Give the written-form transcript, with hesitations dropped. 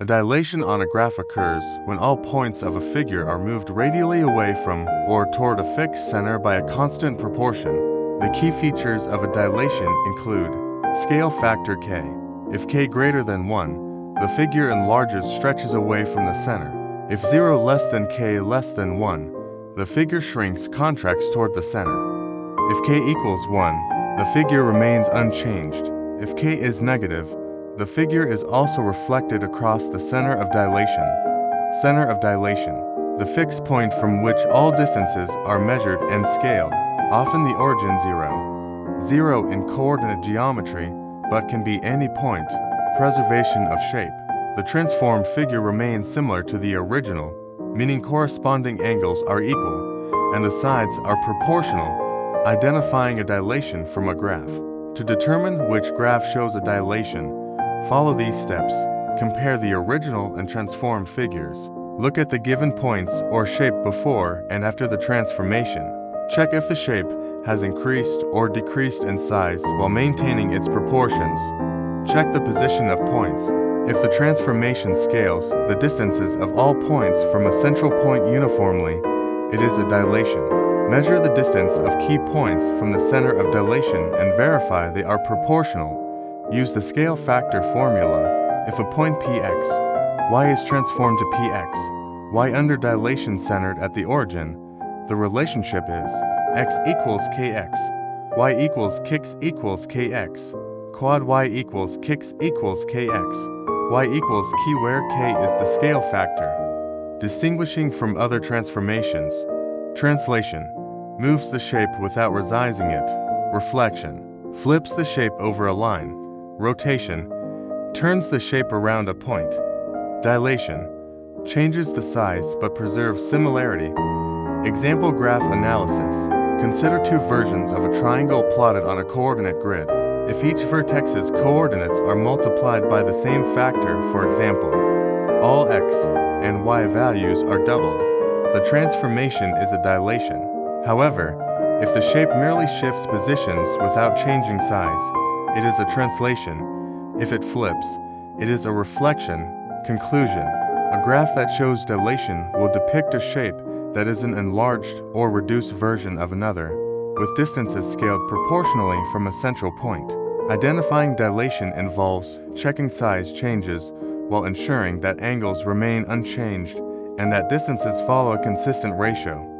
A dilation on a graph occurs when all points of a figure are moved radially away from or toward a fixed center by a constant proportion. The key features of a dilation include scale factor k. If k greater than 1, the figure enlarges, stretches away from the center. If 0 less than k less than 1, the figure shrinks, contracts toward the center. If k equals 1, the figure remains unchanged. If k is negative, the figure is also reflected across the center of dilation. Center of dilation, the fixed point from which all distances are measured and scaled, often the origin 0. 0 in coordinate geometry, but can be any point. Preservation of shape. The transformed figure remains similar to the original, meaning corresponding angles are equal, and the sides are proportional, identifying a dilation from a graph. To determine which graph shows a dilation, follow these steps. Compare the original and transformed figures. Look at the given points or shape before and after the transformation. Check if the shape has increased or decreased in size while maintaining its proportions. Check the position of points. If the transformation scales the distances of all points from a central point uniformly, it is a dilation. Measure the distance of key points from the center of dilation and verify they are proportional. Use the scale factor formula. If a point px, y is transformed to px, y under dilation centered at the origin, the relationship is x equals kx, y equals kx equals kx, quad y equals kx equals kx, y equals k, where k is the scale factor. Distinguishing from other transformations. Translation moves the shape without resizing it. Reflection flips the shape over a line. Rotation turns the shape around a point. Dilation changes the size but preserves similarity. Example graph analysis. Consider two versions of a triangle plotted on a coordinate grid. If each vertex's coordinates are multiplied by the same factor, for example, all x and y values are doubled, the transformation is a dilation. However, if the shape merely shifts positions without changing size, it is a translation. If it flips, it is a reflection. Conclusion. A graph that shows dilation will depict a shape that is an enlarged or reduced version of another, with distances scaled proportionally from a central point. Identifying dilation involves checking size changes while ensuring that angles remain unchanged and that distances follow a consistent ratio.